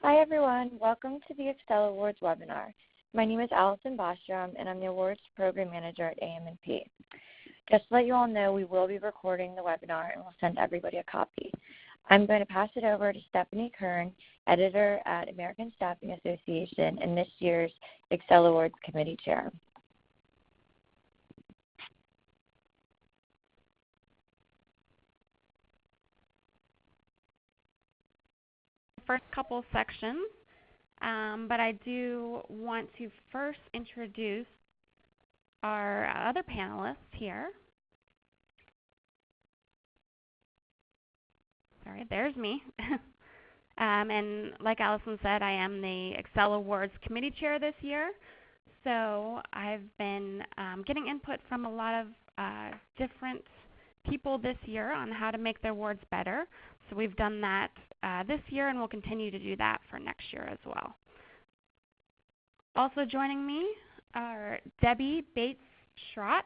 Hi, everyone. Welcome to the Excel Awards webinar. My name is Allison Bostrom, and I'm the Awards Program Manager at AM&P. Just to let you all know, we will be recording the webinar, and we'll send everybody a copy. I'm going to pass it over to Stephanie Kern, Editor at American Staffing Association and this year's Excel Awards Committee Chair. First couple sections, but I do want to first introduce our other panelists here. Sorry, there's me. And like Allison said, I am the Excel Awards Committee Chair this year. So I've been getting input from a lot of different people this year on how to make the awards better. So we've done that this year, and we'll continue to do that for next year as well. Also joining me are Debbie Bates-Schrott,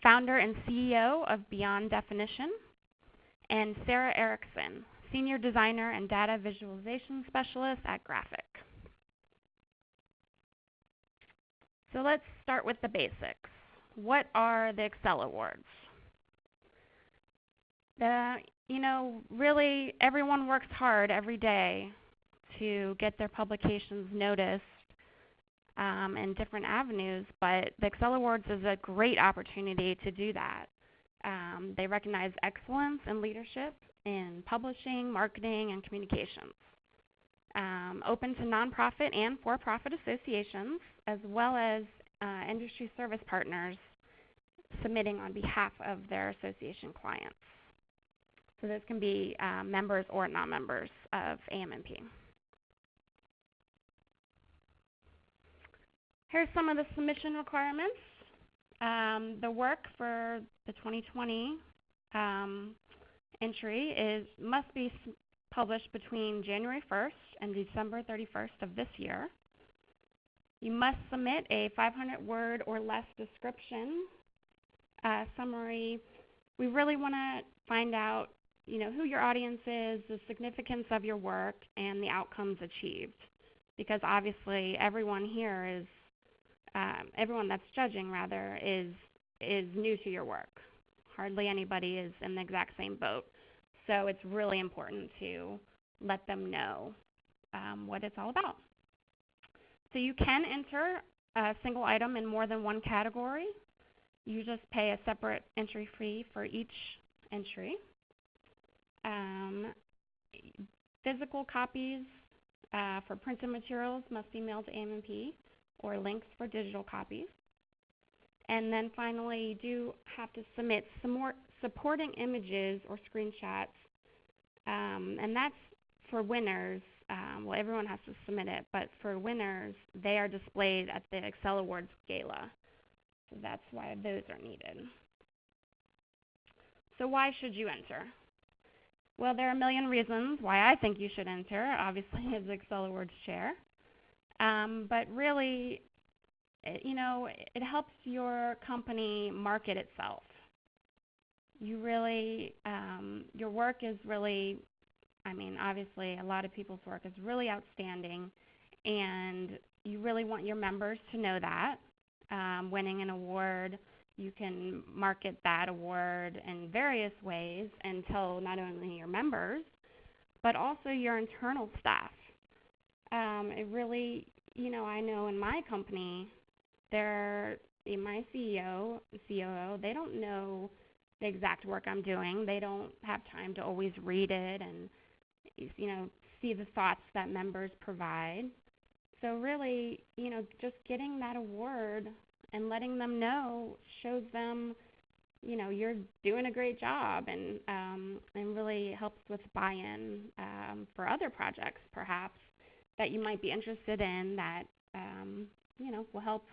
founder and CEO of Beyond Definition, and Sarah Erickson, senior designer and data visualization specialist at GRAPHEK. So let's start with the basics. What are the Excel Awards? Really everyone works hard every day to get their publications noticed in different avenues, but the Excel Awards is a great opportunity to do that. They recognize excellence and leadership in publishing, marketing, and communications. Open to nonprofit and for-profit associations, as well as industry service partners submitting on behalf of their association clients. So this can be members or non-members of AM&P. Here's some of the submission requirements. The work for the 2020 entry must be published between January 1st and December 31st of this year. You must submit a 500-word or less description, summary. We really want to find out who your audience is, the significance of your work, and the outcomes achieved. Because obviously everyone here is, everyone that's judging rather, is new to your work. Hardly anybody is in the exact same boat. So it's really important to let them know what it's all about. So you can enter a single item in more than one category. You just pay a separate entry fee for each entry. Physical copies for printed materials must be mailed to AM&P, or links for digital copies. And then finally, you do have to submit some more supporting images or screenshots, and that's for winners. Well, everyone has to submit it, but for winners, they are displayed at the Excel Awards Gala. So that's why those are needed. So why should you enter? Well, there are a million reasons why I think you should enter, obviously as Excel Awards Chair. But really, it helps your company market itself. You really, your work is really, obviously a lot of people's work is really outstanding, and you really want your members to know that. Winning an award, you can market that award in various ways and tell not only your members, but also your internal staff. It really, I know in my company, my CEO, COO, they don't know the exact work I'm doing. They don't have time to always read it and, see the thoughts that members provide. So really, just getting that award and letting them know shows them, you're doing a great job, and really helps with buy-in for other projects, perhaps, that you might be interested in that, will help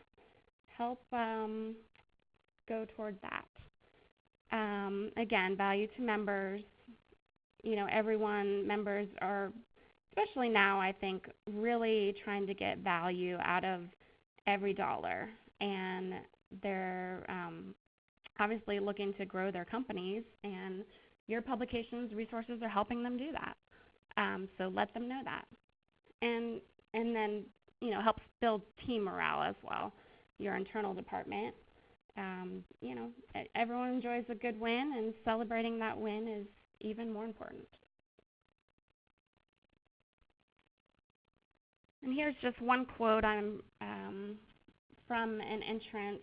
go toward that. Again, value to members. Members are, especially now, I think, really trying to get value out of every dollar. And they're obviously looking to grow their companies, and your publications resources are helping them do that. So let them know that. and then helps build team morale as well. Your internal department, everyone enjoys a good win, and celebrating that win is even more important. And here's just one quote from an entrant,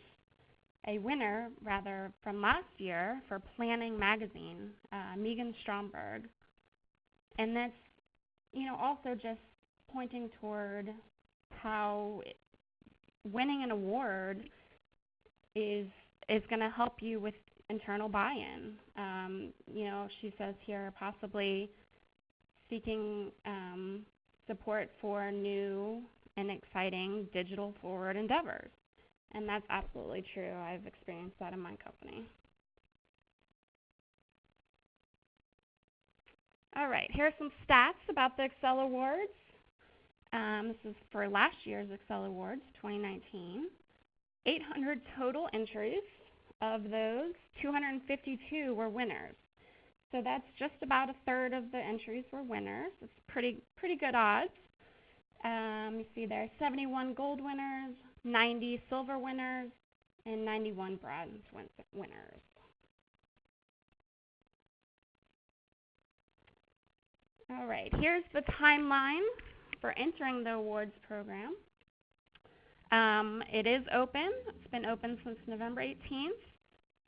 a winner rather, from last year for Planning Magazine, Megan Stromberg. And that's, also just pointing toward how winning an award is going to help you with internal buy-in. She says here possibly seeking support for new and exciting digital forward endeavors. And that's absolutely true. I've experienced that in my company. All right, here are some stats about the Excel Awards. This is for last year's Excel Awards, 2019. 800 total entries. Of those, 252 were winners. So that's just about a third of the entries were winners. It's pretty good odds. You see there 71 gold winners, 90 silver winners, and 91 bronze winners. All right, here's the timeline for entering the awards program. It is open. It's been open since November 18th.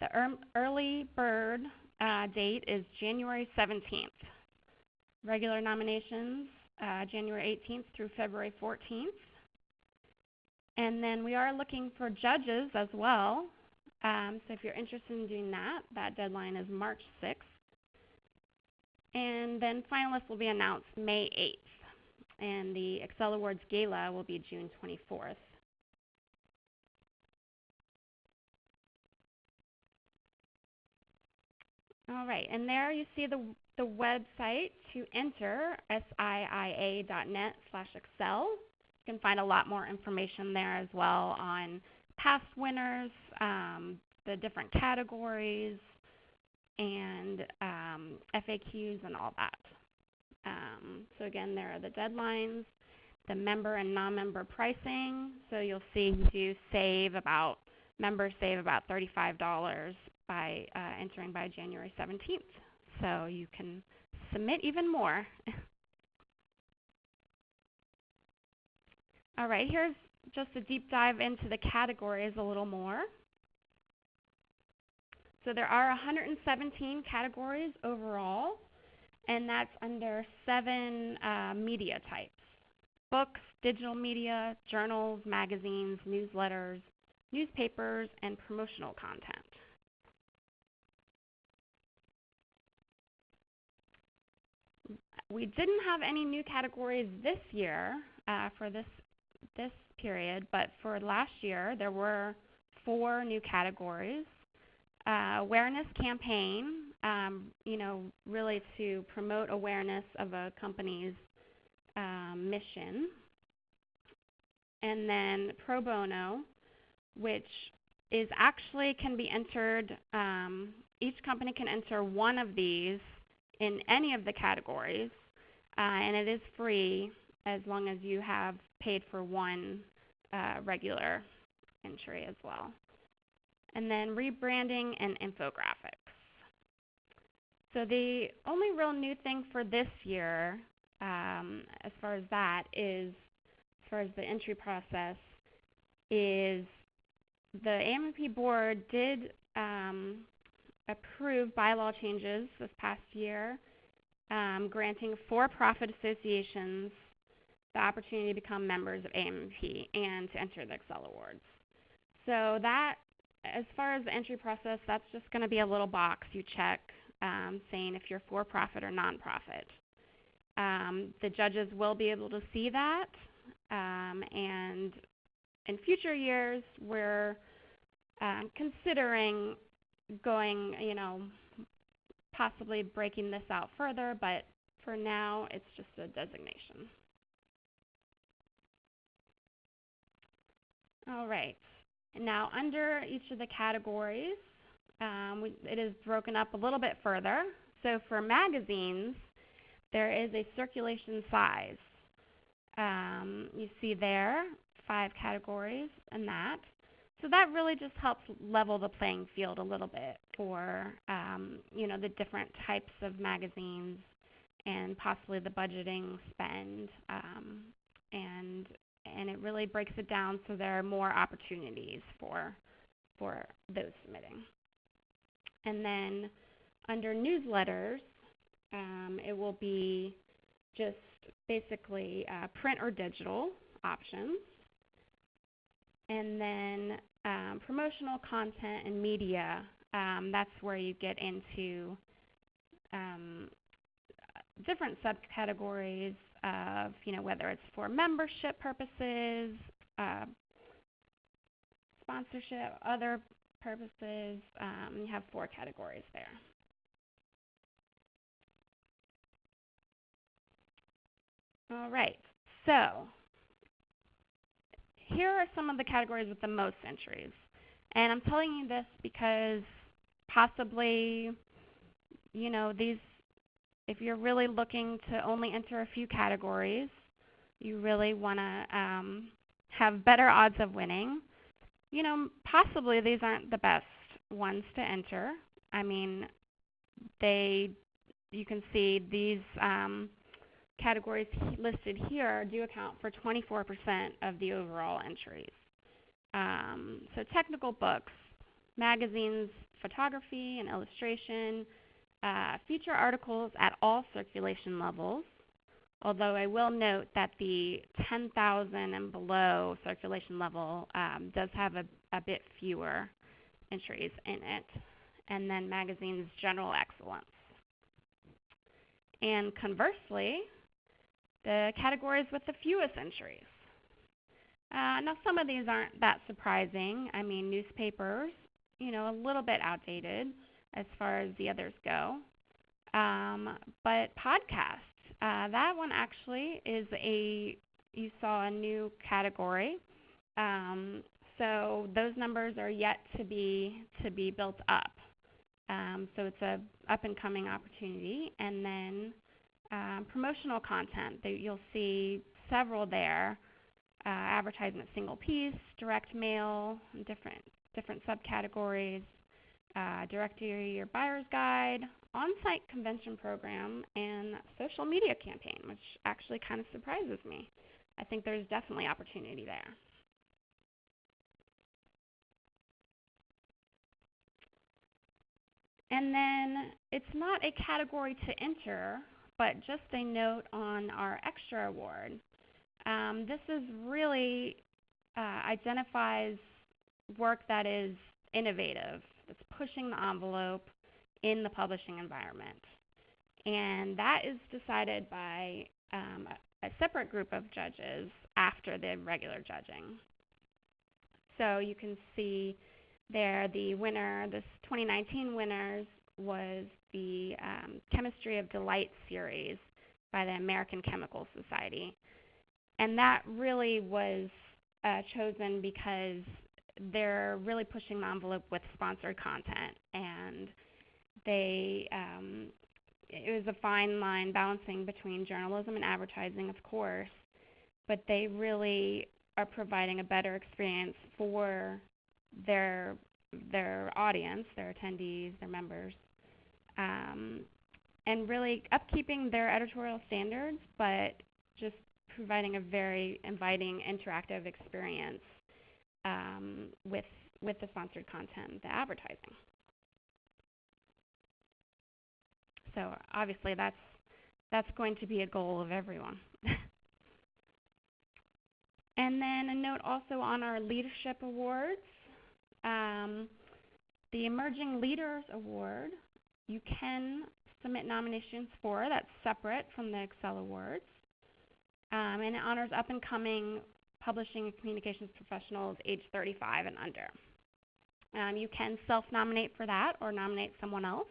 The early bird date is January 17th. Regular nominations, January 18th through February 14th. And then we are looking for judges as well. So if you're interested in doing that deadline is March 6th. And then finalists will be announced May 8th. And the Excel Awards Gala will be June 24th. All right, and there you see the website to enter, siia.net/Excel. You can find a lot more information there as well on past winners, the different categories, and FAQs and all that. So again, there are the deadlines, the member and non-member pricing. So you'll see members save about $35 by entering by January 17th. So you can submit even more. All right, here's just a deep dive into the categories a little more. So there are 117 categories overall, and that's under 7 media types: books, digital media, journals, magazines, newsletters, newspapers, and promotional content. We didn't have any new categories this year for this period, but for last year there were 4 new categories. Awareness campaign, really to promote awareness of a company's mission. And then pro bono, which is actually can be entered, each company can enter one of these in any of the categories, and it is free as long as you have paid for one regular entry as well. And then rebranding and infographics. So the only real new thing for this year, as far as the entry process, is the AMP board did approve bylaw changes this past year, granting for-profit associations the opportunity to become members of AMP and to enter the Excel Awards. So that, as far as the entry process, that's just going to be a little box you check saying if you're for-profit or nonprofit. The judges will be able to see that, and in future years we're considering going, possibly breaking this out further, but for now it's just a designation. All right. Now, under each of the categories, it is broken up a little bit further. So for magazines, there is a circulation size. You see there 5 categories in that. So that really just helps level the playing field a little bit for the different types of magazines and possibly the budgeting spend, and it really breaks it down so there are more opportunities for those submitting. And then under newsletters, it will be just basically print or digital options. And then promotional content and media, that's where you get into different subcategories of, whether it's for membership purposes, sponsorship, other purposes. You have 4 categories there. All right, so here are some of the categories with the most entries. And I'm telling you this because possibly, these, if you're really looking to only enter a few categories, you really want to have better odds of winning. Possibly these aren't the best ones to enter. I mean, you can see these categories listed here do account for 24% of the overall entries. So technical books, magazines, photography and illustration, feature articles at all circulation levels, although I will note that the 10,000 and below circulation level does have a bit fewer entries in it, and then magazines general excellence. And conversely, the categories with the fewest entries. Now, some of these aren't that surprising. I mean, newspapers, a little bit outdated as far as the others go. But podcasts, that one actually is you saw a new category. So those numbers are yet to be built up. So it's a up-and-coming opportunity. And then promotional content, you'll see several there, advertisement single piece, direct mail, different subcategories, directory or buyer's guide, on-site convention program, and social media campaign, which actually kind of surprises me. I think there's definitely opportunity there. And then it's not a category to enter, but just a note on our extra award. This is really identifies work that is innovative, that's pushing the envelope in the publishing environment. And that is decided by a separate group of judges after the regular judging. So you can see there the winner, this 2019 winners, was the Chemistry of Delight series by the American Chemical Society. And that really was chosen because they're really pushing the envelope with sponsored content, and it was a fine line balancing between journalism and advertising, of course, but they really are providing a better experience for their audience, their attendees, their members, and really upkeeping their editorial standards, but just providing a very inviting, interactive experience with the sponsored content, the advertising. So obviously that's going to be a goal of everyone. And then a note also on our leadership awards. The Emerging Leaders Award, you can submit nominations for. That's separate from the Excel Awards. And it honors up-and-coming publishing and communications professionals age 35 and under. You can self-nominate for that or nominate someone else.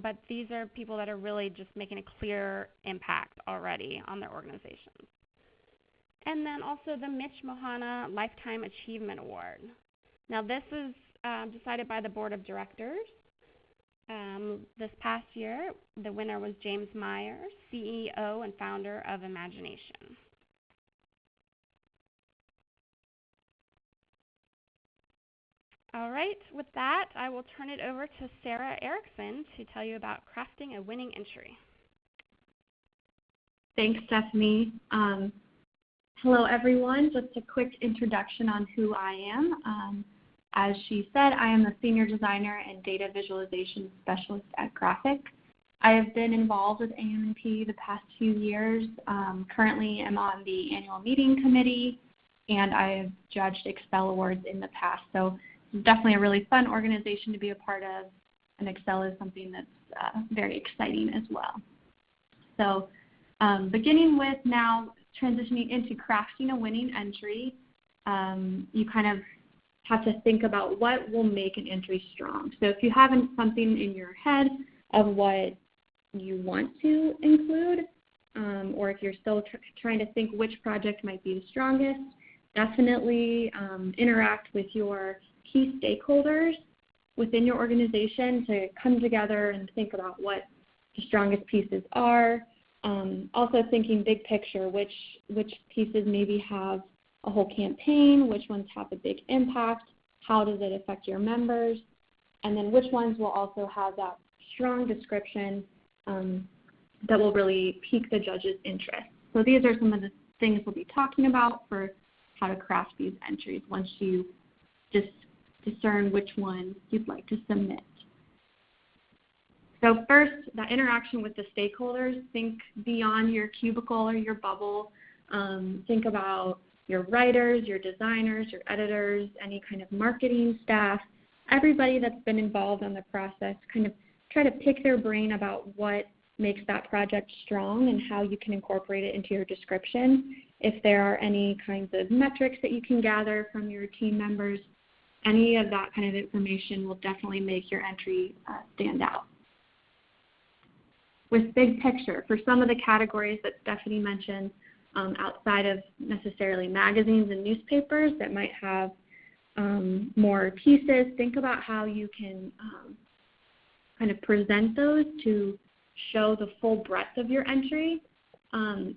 But these are people that are really just making a clear impact already on their organizations. And then also the Mitch Mohana Lifetime Achievement Award. Now this is decided by the Board of Directors. This past year, the winner was James Meyer, CEO and founder of Imagination. All right, with that, I will turn it over to Sarah Erickson to tell you about crafting a winning entry. Thanks, Stephanie. Hello, everyone. Just a quick introduction on who I am. As she said, I am a senior designer and data visualization specialist at GRAPHEK. I have been involved with AM&P the past few years. Currently, I'm on the annual meeting committee, and I have judged Excel Awards in the past. So it's definitely a really fun organization to be a part of, and Excel is something that's very exciting as well. So beginning with now transitioning into crafting a winning entry, you kind of have to think about what will make an entry strong. So if you have something in your head of what you want to include, or if you're still trying to think which project might be the strongest, definitely interact with your key stakeholders within your organization to come together and think about what the strongest pieces are. Also thinking big picture, which pieces maybe have a whole campaign, which ones have a big impact, how does it affect your members, and then which ones will also have that strong description that will really pique the judges' interest. So these are some of the things we'll be talking about for how to craft these entries once you just discern which one you'd like to submit. So first, that interaction with the stakeholders, think beyond your cubicle or your bubble. Think about your writers, your designers, your editors, any kind of marketing staff, everybody that's been involved in the process. Kind of try to pick their brain about what makes that project strong and how you can incorporate it into your description. If there are any kinds of metrics that you can gather from your team members, any of that kind of information will definitely make your entry stand out. With big picture, for some of the categories that Stephanie mentioned, outside of necessarily magazines and newspapers that might have more pieces, think about how you can kind of present those to show the full breadth of your entry.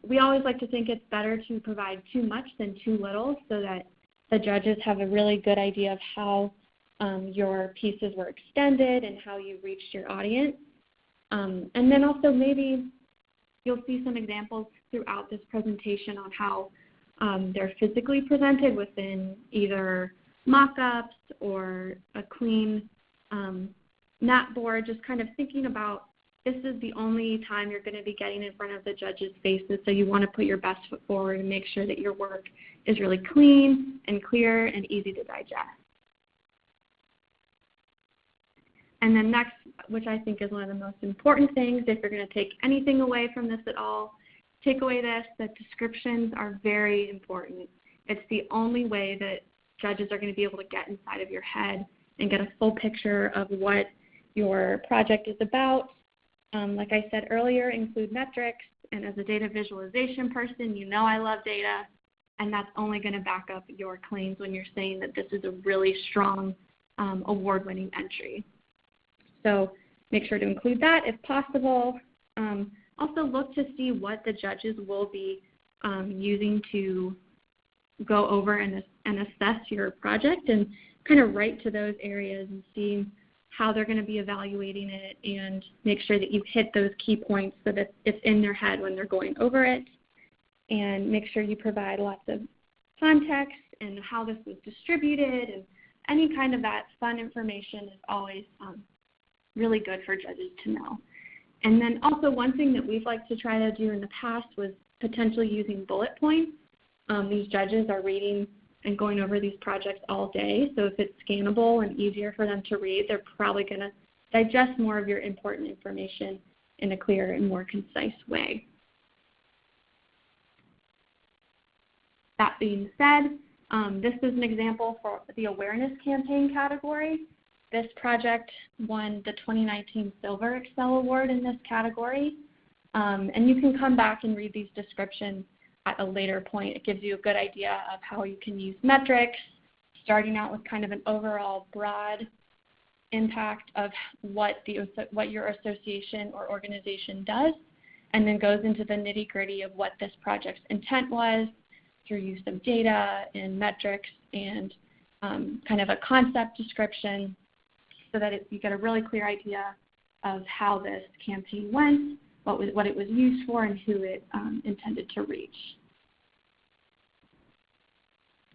We always like to think it's better to provide too much than too little so that the judges have a really good idea of how your pieces were extended and how you reached your audience. And then also maybe you'll see some examples throughout this presentation on how they're physically presented within either mock-ups or a clean mat board, just kind of thinking about this is the only time you're going to be getting in front of the judges' faces, so you want to put your best foot forward and make sure that your work is really clean and clear and easy to digest. And then next, which I think is one of the most important things, if you're going to take anything away from this at all, take away this, that descriptions are very important. It's the only way that judges are going to be able to get inside of your head and get a full picture of what your project is about. Like I said earlier, include metrics, and as a data visualization person, you know I love data, and that's only going to back up your claims when you're saying that this is a really strong award-winning entry. So make sure to include that if possible. Also look to see what the judges will be using to go over and assess your project, and kind of write to those areas and see how they're going to be evaluating it, and make sure that you hit those key points so that it's in their head when they're going over it. And make sure you provide lots of context and how this was distributed, and any kind of that fun information is always really good for judges to know. And then also one thing that we've liked to try to do in the past was potentially using bullet points. These judges are reading and going over these projects all day, so if it's scannable and easier for them to read, they're probably going to digest more of your important information in a clearer and more concise way. That being said, this is an example for the awareness campaign category. This project won the 2019 Silver Excel Award in this category. And you can come back and read these descriptions at a later point. It gives you a good idea of how you can use metrics, starting out with kind of an overall broad impact of what your association or organization does, and then goes into the nitty-gritty of what this project's intent was through use of data and metrics and kind of a concept description, so that you get a really clear idea of how this campaign went, what it was used for, and who it intended to reach.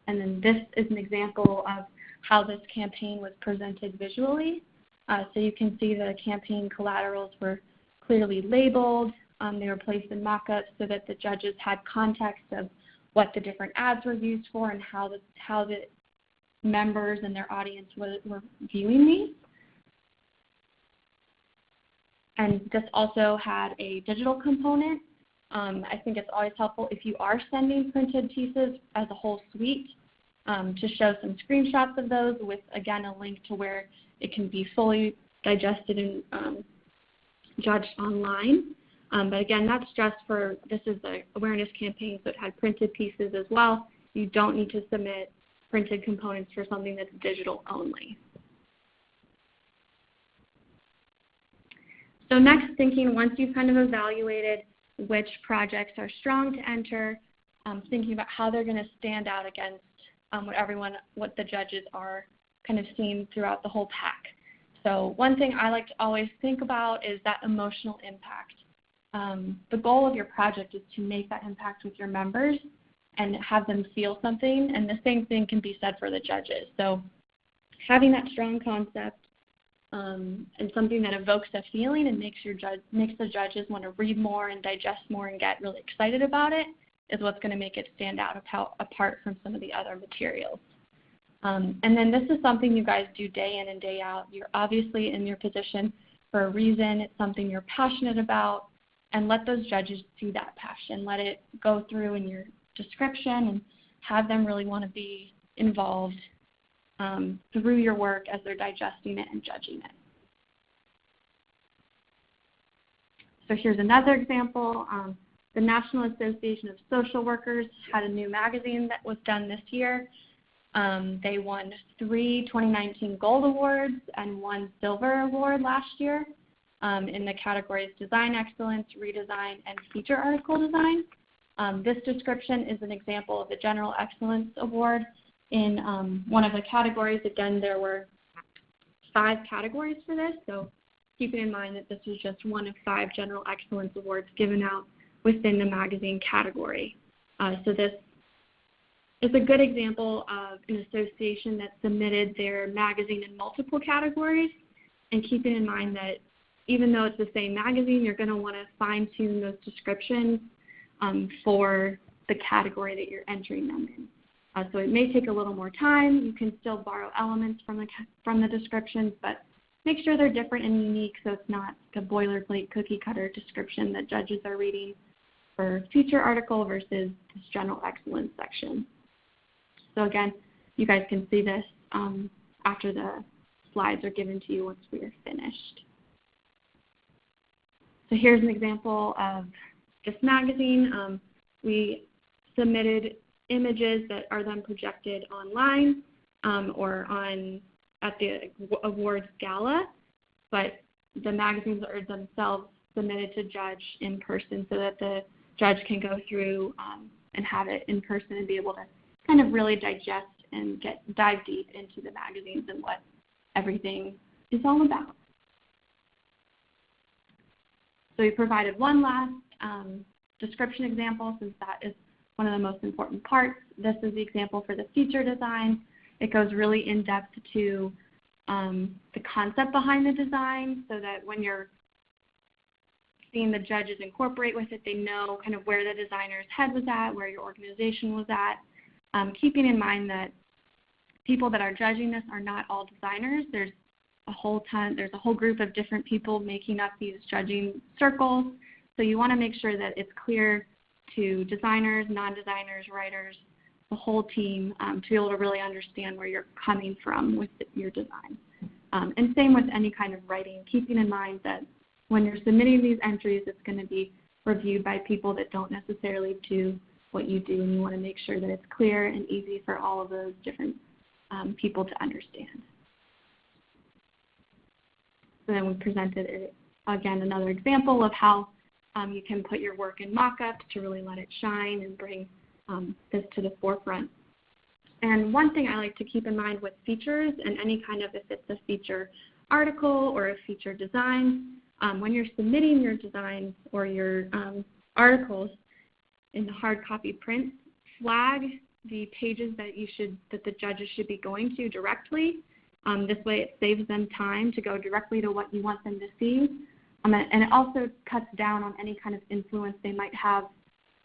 And then this is an example of how this campaign was presented visually. So you can see the campaign collaterals were clearly labeled. They were placed in mock-ups so that the judges had context of what the different ads were used for and how the members and their audience were viewing these. And this also had a digital component. I think it's always helpful if you are sending printed pieces as a whole suite to show some screenshots of those with, again, a link to where it can be fully digested and judged online. But again, that's just for, this is the awareness campaign, so it had printed pieces as well. You don't need to submit printed components for something that's digital only. So next, thinking once you've kind of evaluated which projects are strong to enter, thinking about how they're going to stand out against what the judges are kind of seeing throughout the whole pack. So one thing I like to always think about is that emotional impact. The goal of your project is to make that impact with your members and have them feel something, and the same thing can be said for the judges. So having that strong concept and something that evokes a feeling and makes the judges want to read more and digest more and get really excited about it is what's going to make it stand out apart from some of the other materials. And then this is something you guys do day in and day out. You're obviously in your position for a reason. It's something you're passionate about, and let those judges see that passion. Let it go through in your description and have them really want to be involved through your work as they're digesting it and judging it. So here's another example. The National Association of Social Workers had a new magazine that was done this year. They won 3 2019 Gold Awards and 1 Silver Award last year in the categories Design Excellence, Redesign, and Feature Article Design. This description is an example of the General Excellence Award in one of the categories. Again, there were 5 categories for this, so keeping in mind that this was just one of 5 General Excellence Awards given out within the magazine category. So this is a good example of an association that submitted their magazine in multiple categories, and keeping in mind that even though it's the same magazine, you're going to want to fine-tune those descriptions for the category that you're entering them in. So it may take a little more time. You can still borrow elements from the descriptions, but make sure they're different and unique so it's not the boilerplate cookie-cutter description that judges are reading for feature article versus this general excellence section. So again, you guys can see this after the slides are given to you once we are finished. So here's an example of this magazine. We submitted images that are then projected online or at the awards gala, but the magazines are themselves submitted to judge in person so that the judge can go through and have it in person and be able to kind of really digest and dive deep into the magazines and what everything is all about. So we provided one last description example, since that is one of the most important parts. This is the example for the feature design. It goes really in depth to the concept behind the design, so that when you're seeing the judges incorporate with it, they know kind of where the designer's head was at, where your organization was at, keeping in mind that people that are judging this are not all designers. There's a whole group of different people making up these judging circles. So you want to make sure that it's clear to designers, non-designers, writers, the whole team, to be able to really understand where you're coming from with your design. And same with any kind of writing, keeping in mind that when you're submitting these entries, it's going to be reviewed by people that don't necessarily do what you do, and you want to make sure that it's clear and easy for all of those different people to understand. And then we presented, again, another example of how you can put your work in mock-ups to really let it shine and bring this to the forefront. And one thing I like to keep in mind with features and any kind of, if it's a feature article or a feature design, when you're submitting your designs or your articles in the hard copy print, flag the pages that the judges should be going to directly. This way it saves them time to go directly to what you want them to see. And it also cuts down on any kind of influence they might have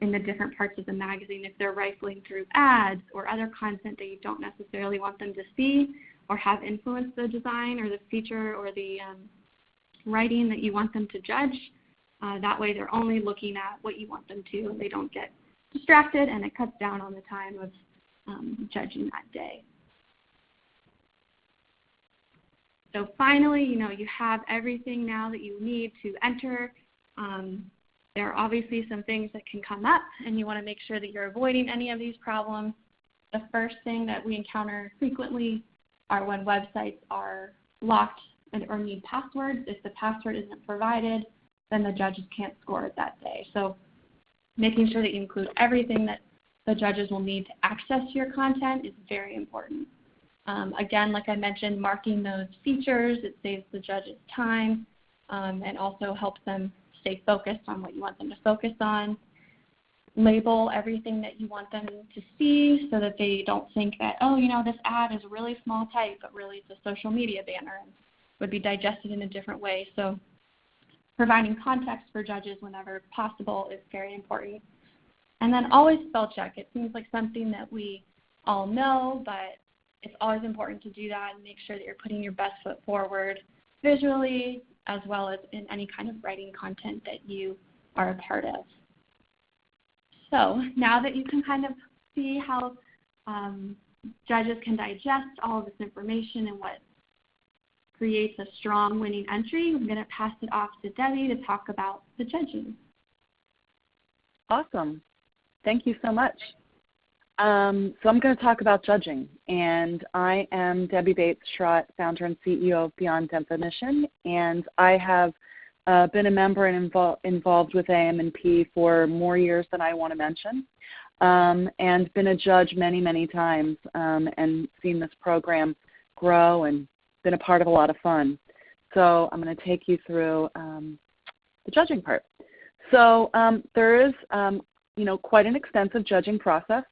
in the different parts of the magazine if they're rifling through ads or other content that you don't necessarily want them to see or have influenced the design or the feature or the writing that you want them to judge. That way they're only looking at what you want them to and they don't get distracted, and it cuts down on the time of judging that day. So finally, you have everything now that you need to enter. There are obviously some things that can come up, and you want to make sure that you're avoiding any of these problems. The first thing that we encounter frequently are when websites are locked or need passwords. If the password isn't provided, then the judges can't score it that day. So making sure that you include everything that the judges will need to access your content is very important. Again, like I mentioned, marking those features, it saves the judges time and also helps them stay focused on what you want them to focus on. Label everything that you want them to see so that they don't think that, oh, this ad is really small type, but really it's a social media banner and would be digested in a different way. So providing context for judges whenever possible is very important. And then always spell check. It seems like something that we all know, but it's always important to do that and make sure that you're putting your best foot forward visually as well as in any kind of writing content that you are a part of. So now that you can kind of see how judges can digest all of this information and what creates a strong winning entry, I'm going to pass it off to Debbie to talk about the judging. Awesome. Thank you so much. So I'm going to talk about judging, and I am Debbie Bates-Schrott, founder and CEO of Beyond Definition, and I have been a member and involved with AM&P for more years than I want to mention, and been a judge many, many times and seen this program grow and been a part of a lot of fun. So I'm going to take you through the judging part. So there is quite an extensive judging process.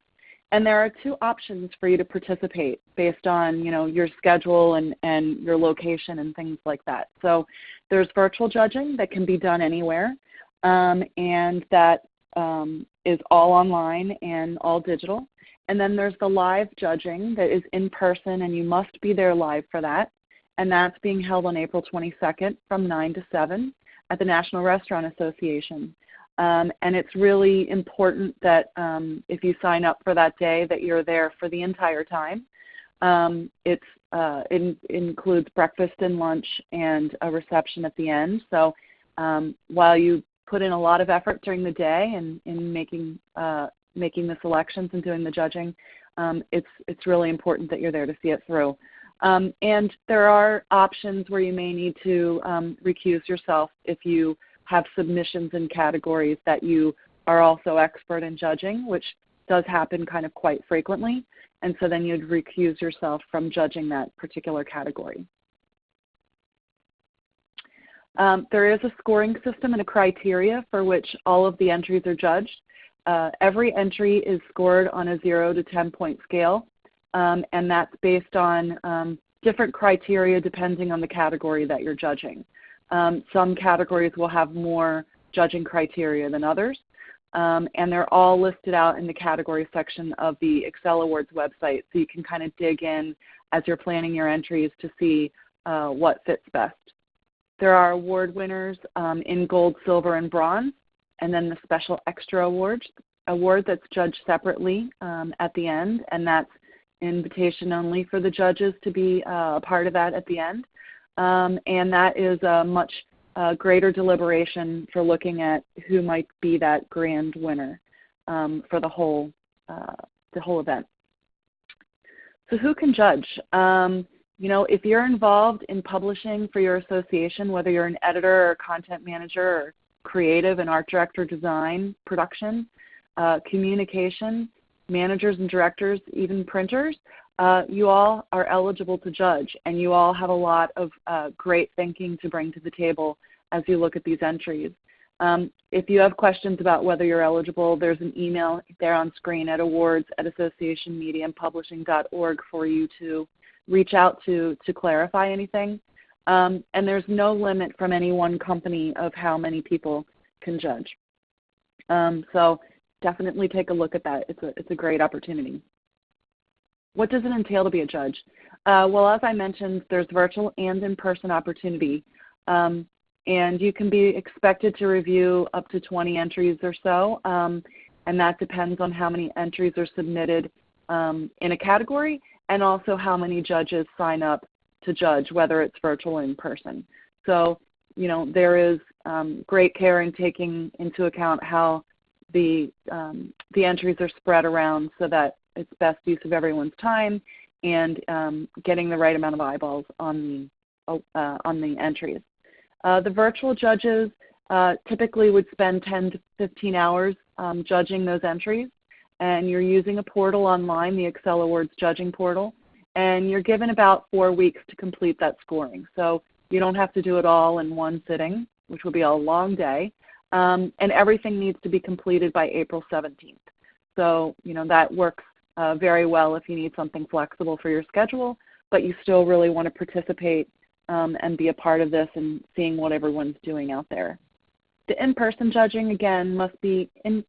And there are two options for you to participate based on, your schedule and your location and things like that. So there's virtual judging that can be done anywhere, and that is all online and all digital. And then there's the live judging that is in person, and you must be there live for that. And that's being held on April 22nd from 9 to 7 at the National Restaurant Association. And it's really important that if you sign up for that day that you're there for the entire time. It includes breakfast and lunch and a reception at the end. So while you put in a lot of effort during the day in making the selections and doing the judging, it's really important that you're there to see it through. And there are options where you may need to recuse yourself if you have submissions in categories that you are also expert in judging, which does happen kind of quite frequently. And so then you'd recuse yourself from judging that particular category. There is a scoring system and a criteria for which all of the entries are judged. Every entry is scored on a 0 to 10-point scale, and that's based on different criteria depending on the category that you're judging. Some categories will have more judging criteria than others, and they're all listed out in the category section of the Excel Awards website, so you can kind of dig in as you're planning your entries to see what fits best. There are award winners in gold, silver, and bronze, and then the special extra award that's judged separately at the end, and that's invitation only for the judges to be a part of that at the end. And that is a much greater deliberation for looking at who might be that grand winner for the whole event. So who can judge? if you're involved in publishing for your association, whether you're an editor or content manager or creative and art director, design, production, communication, managers and directors, even printers, you all are eligible to judge, and you all have a lot of great thinking to bring to the table as you look at these entries. If you have questions about whether you're eligible, there's an email there on screen at awards@associationmediaandpublishing.org for you to reach out to clarify anything. And there's no limit from any one company of how many people can judge. So definitely take a look at that. It's a great opportunity. What does it entail to be a judge? Well, as I mentioned, there's virtual and in-person opportunity. And you can be expected to review up to 20 entries or so, and that depends on how many entries are submitted in a category, and also how many judges sign up to judge, whether it's virtual or in person. So, there is great care in taking into account how the entries are spread around so that it's best use of everyone's time and getting the right amount of eyeballs on the entries. The virtual judges typically would spend 10 to 15 hours judging those entries, and you're using a portal online, the Excel Awards judging portal, and you're given about 4 weeks to complete that scoring. So you don't have to do it all in one sitting, which will be a long day, and everything needs to be completed by April 17th. So that works very well if you need something flexible for your schedule, but you still really want to participate and be a part of this and seeing what everyone's doing out there. The in-person judging, again, must be in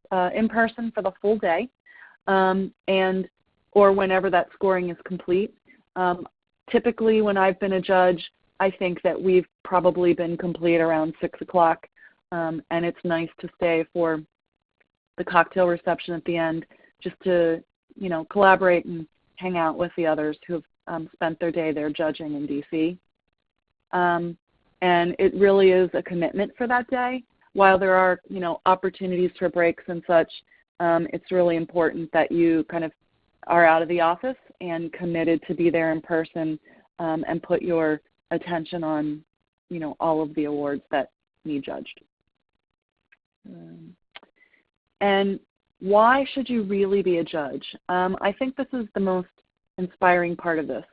person for the full day or whenever that scoring is complete. Typically, when I've been a judge, I think that we've probably been complete around 6 o'clock, and it's nice to stay for the cocktail reception at the end just to collaborate and hang out with the others who have spent their day there judging in DC. And it really is a commitment for that day. While there are, opportunities for breaks and such, it's really important that you kind of are out of the office and committed to be there in person and put your attention on, all of the awards that need judged. And why should you really be a judge? I think this is the most inspiring part of this.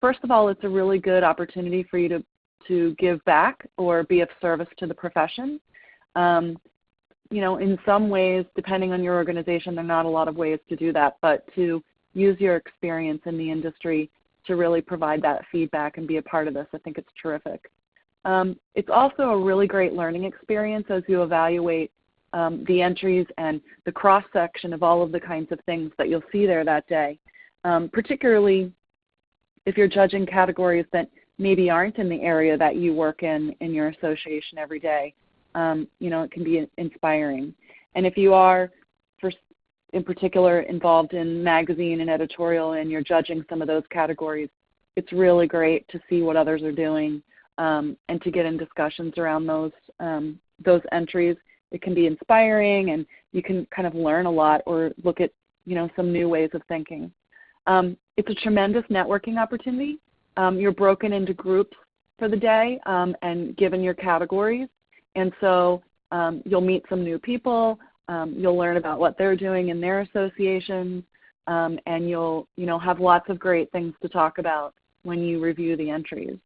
First of all, it's a really good opportunity for you to give back or be of service to the profession. In some ways, depending on your organization, there are not a lot of ways to do that, but to use your experience in the industry to really provide that feedback and be a part of this, I think it's terrific. It's also a really great learning experience as you evaluate the entries and the cross-section of all of the kinds of things that you'll see there that day, particularly if you're judging categories that maybe aren't in the area that you work in your association every day. It can be inspiring. And if you are, in particular, involved in magazine and editorial and you're judging some of those categories, it's really great to see what others are doing and to get in discussions around those entries. It can be inspiring, and you can kind of learn a lot or look at some new ways of thinking. It's a tremendous networking opportunity. You're broken into groups for the day and given your categories. And so you'll meet some new people. You'll learn about what they're doing in their associations. And you'll have lots of great things to talk about when you review the entries.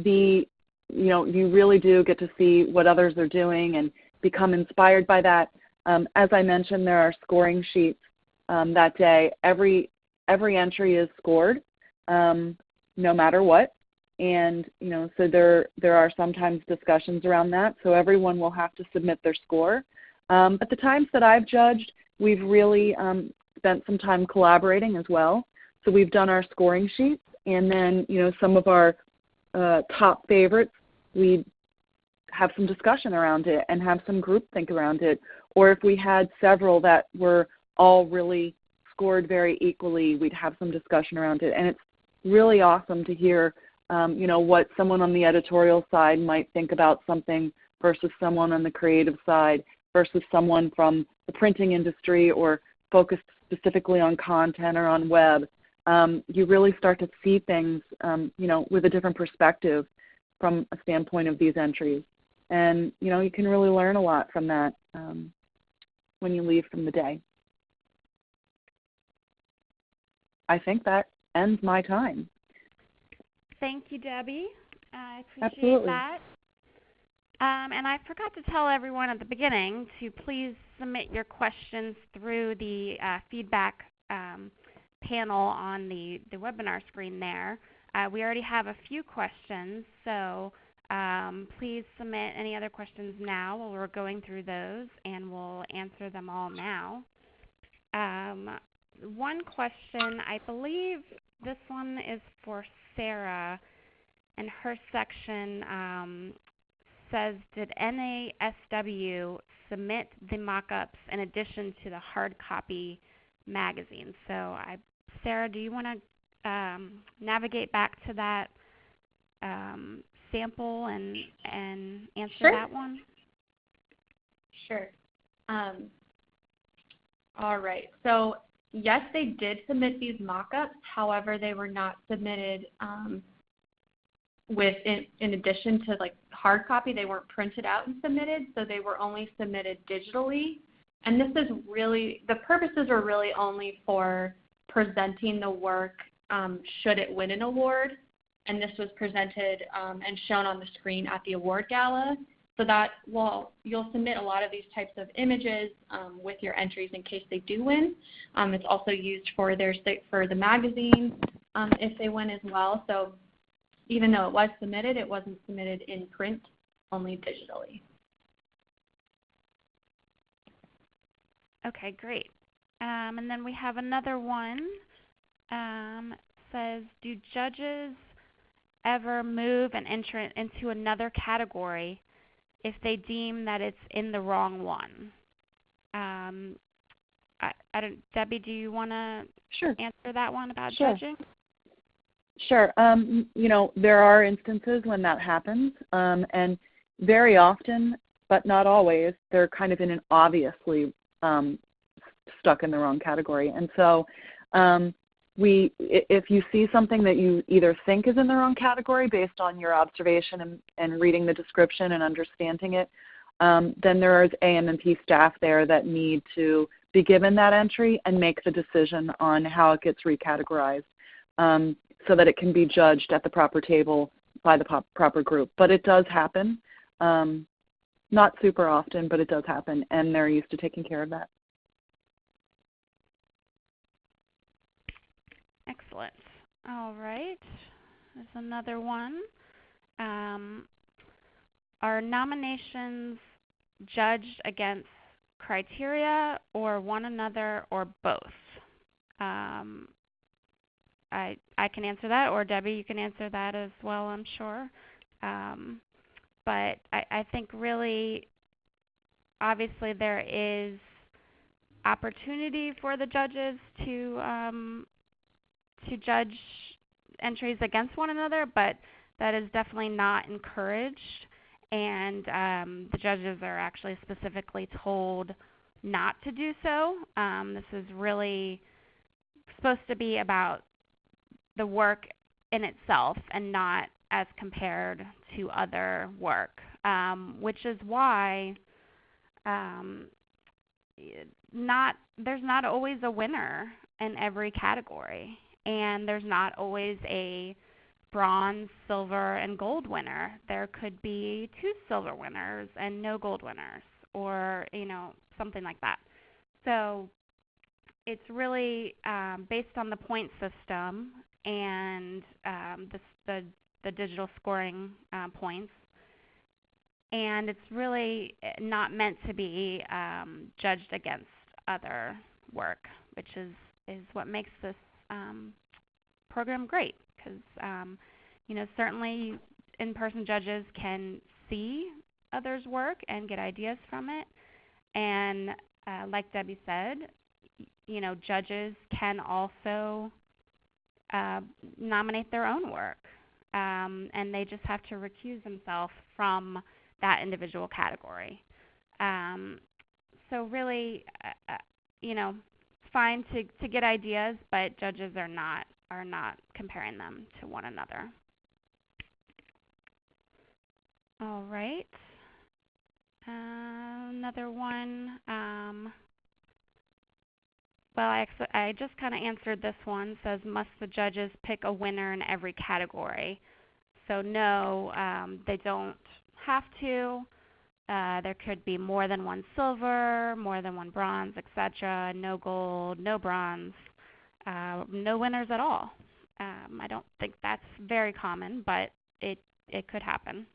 You really do get to see what others are doing and become inspired by that. As I mentioned, there are scoring sheets that day. Every entry is scored, no matter what, and so there are sometimes discussions around that. So everyone will have to submit their score. But the times that I've judged, we've really spent some time collaborating as well. So we've done our scoring sheets, and then some of our top favorites, we have some discussion around it and have some groupthink around it. Or if we had several that were all really scored very equally, we'd have some discussion around it. And it's really awesome to hear, what someone on the editorial side might think about something versus someone on the creative side versus someone from the printing industry or focused specifically on content or on web. you really start to see things, with a different perspective from a standpoint of these entries. And, you can really learn a lot from that when you leave from the day. I think that ends my time. Thank you, Debbie. I appreciate Absolutely. that. And I forgot to tell everyone at the beginning to please submit your questions through the feedback panel on the webinar screen there. We already have a few questions, so please submit any other questions now while we're going through those, and we'll answer them all now. One question, I believe this one is for Sarah, and her section says, did NASW submit the mock-ups in addition to the hard copy magazine? So, Sarah, do you want to navigate back to that sample and answer that one? Sure. All right. So, yes, they did submit these mock-ups. However, they were not submitted in addition to hard copy. They weren't printed out and submitted, so they were only submitted digitally. And this is really, the purposes are really only for presenting the work should it win an award. And this was presented and shown on the screen at the award gala. So that, you'll submit a lot of these types of images with your entries in case they do win. It's also used for the magazine if they win as well. So even though it was submitted, it wasn't submitted in print, only digitally. Okay, great. And then we have another one. Says, do judges ever move an entrant into another category if they deem that it's in the wrong one? Debbie, do you want to answer that one about judging? Sure. There are instances when that happens, and very often, but not always, they're kind of in an obviously stuck in the wrong category. And so if you see something that you either think is in the wrong category based on your observation and reading the description and understanding it, then there is AM&P staff there that need to be given that entry and make the decision on how it gets recategorized so that it can be judged at the proper table by the proper group. But it does happen. Not super often, but it does happen, and they're used to taking care of that. Excellent. All right. There's another one. Are nominations judged against criteria or one another or both? I can answer that, or Debbie, you can answer that as well, I'm sure. But I think really, obviously, there is opportunity for the judges to judge entries against one another, but that is definitely not encouraged. And the judges are actually specifically told not to do so. This is really supposed to be about the work in itself and not as compared to other work, which is why there's not always a winner in every category, and there's not always a bronze, silver, and gold winner. There could be 2 silver winners and no gold winners, or something like that. So it's really based on the point system and the digital scoring points, and it's really not meant to be judged against other work, which is what makes this program great, because certainly in-person judges can see others' work and get ideas from it, and like Debbie said, judges can also nominate their own work, and they just have to recuse themselves from that individual category. So really, it's fine to get ideas, but judges are not are not comparing them to one another. All right. Another one. Well, I just kind of answered this one. Says, must the judges pick a winner in every category? So no, they don't have to. There could be more than one silver, more than one bronze, etc. No gold, no bronze, no winners at all. I don't think that's very common, but it could happen.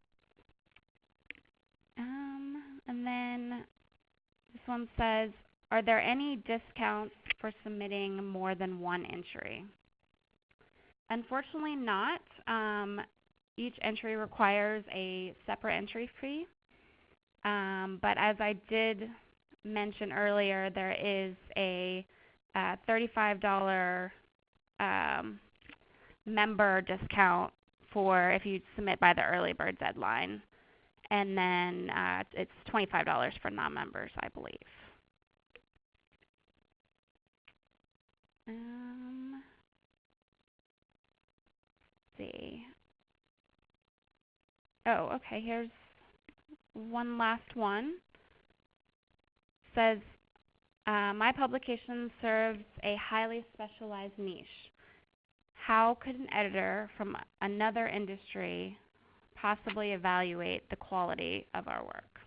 And then this one says, are there any discounts for submitting more than one entry? Unfortunately not. Each entry requires a separate entry fee. But as I did mention earlier, there is a $35 member discount for if you submit by the early bird deadline. And then it's $25 for non-members, I believe. Let's see. Oh, okay, here's one last one. Says, my publication serves a highly specialized niche. How could an editor from another industry possibly evaluate the quality of our work?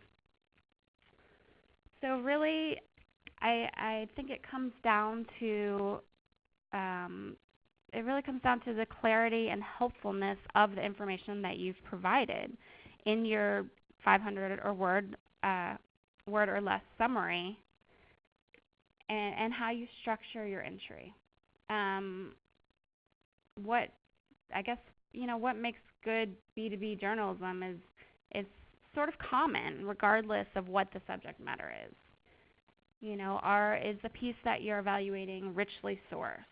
So really, I think it comes down to the clarity and helpfulness of the information that you've provided in your 500 or word or less summary, and how you structure your entry. What makes good B2B journalism is sort of common, regardless of what the subject matter is. Is the piece that you're evaluating richly sourced?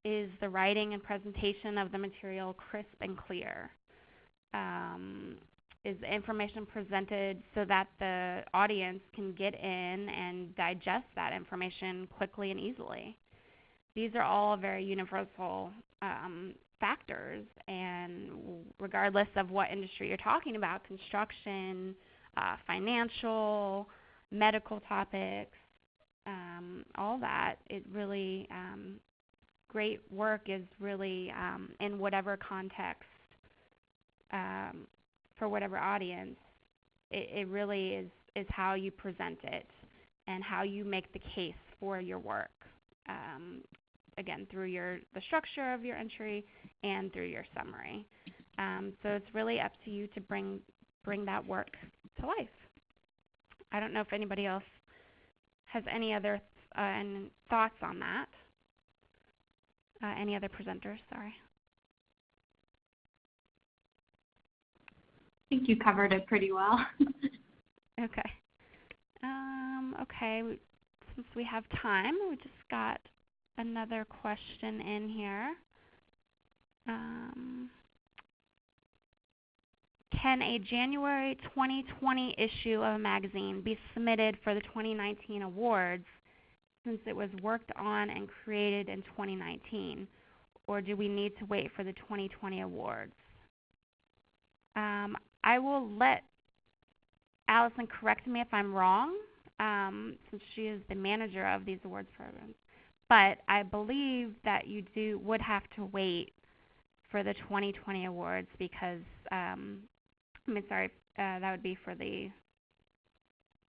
Is the writing and presentation of the material crisp and clear? Is the information presented so that the audience can get in and digest that information quickly and easily? These are all very universal factors, and regardless of what industry you're talking about, construction, financial, medical topics, all that, it really, great work is really in whatever context, for whatever audience, it really is how you present it and how you make the case for your work. Again, through the structure of your entry and through your summary. So it's really up to you to bring that work to life. I don't know if anybody else has any other thoughts on that. Any other presenters? Sorry. I think you covered it pretty well. Okay. Okay. Since we have time, we just got another question in here. Can a January 2020 issue of a magazine be submitted for the 2019 awards since it was worked on and created in 2019? Or do we need to wait for the 2020 awards? I will let Allison correct me if I'm wrong, since she is the manager of these awards programs. But I believe that you would have to wait for the 2020 awards because, that would be for the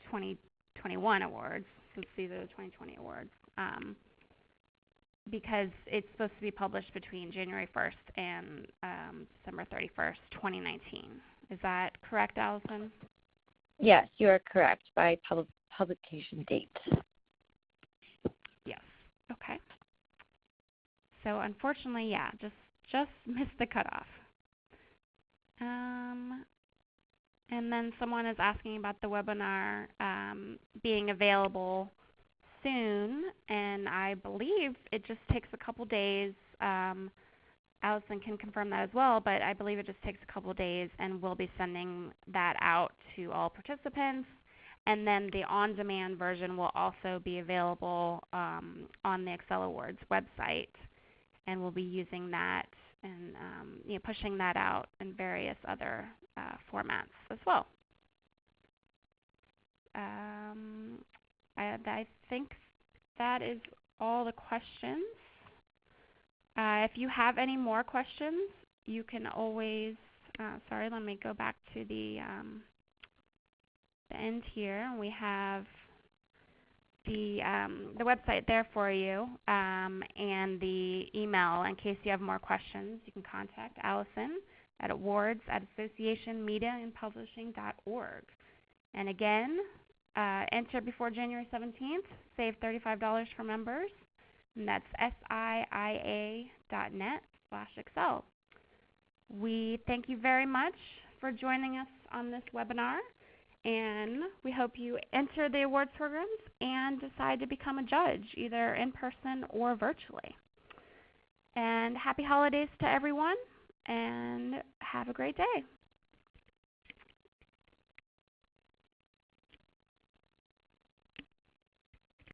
2021 awards, since these are the 2020 awards, because it's supposed to be published between January 1st and December 31st, 2019. Is that correct, Allison? Yes, you are correct, by publication date. Yes. Okay. So unfortunately, yeah, just missed the cutoff. And then someone is asking about the webinar being available soon, and I believe it just takes a couple days. Allison can confirm that as well, but I believe it just takes a couple days, and we'll be sending that out to all participants. And then the on-demand version will also be available on the Excel Awards website. and we'll be using that and pushing that out in various other formats as well. I think that is all the questions. If you have any more questions, you can always, sorry, let me go back to the end here. We have the website there for you, and the email in case you have more questions. You can contact Allison at awards@associationmediaandpublishing.org. And again, enter before January 17th, save $35 for members, and that's siia.net/excel. We thank you very much for joining us on this webinar, and we hope you enter the awards programs and decide to become a judge, either in person or virtually. And happy holidays to everyone, and have a great day.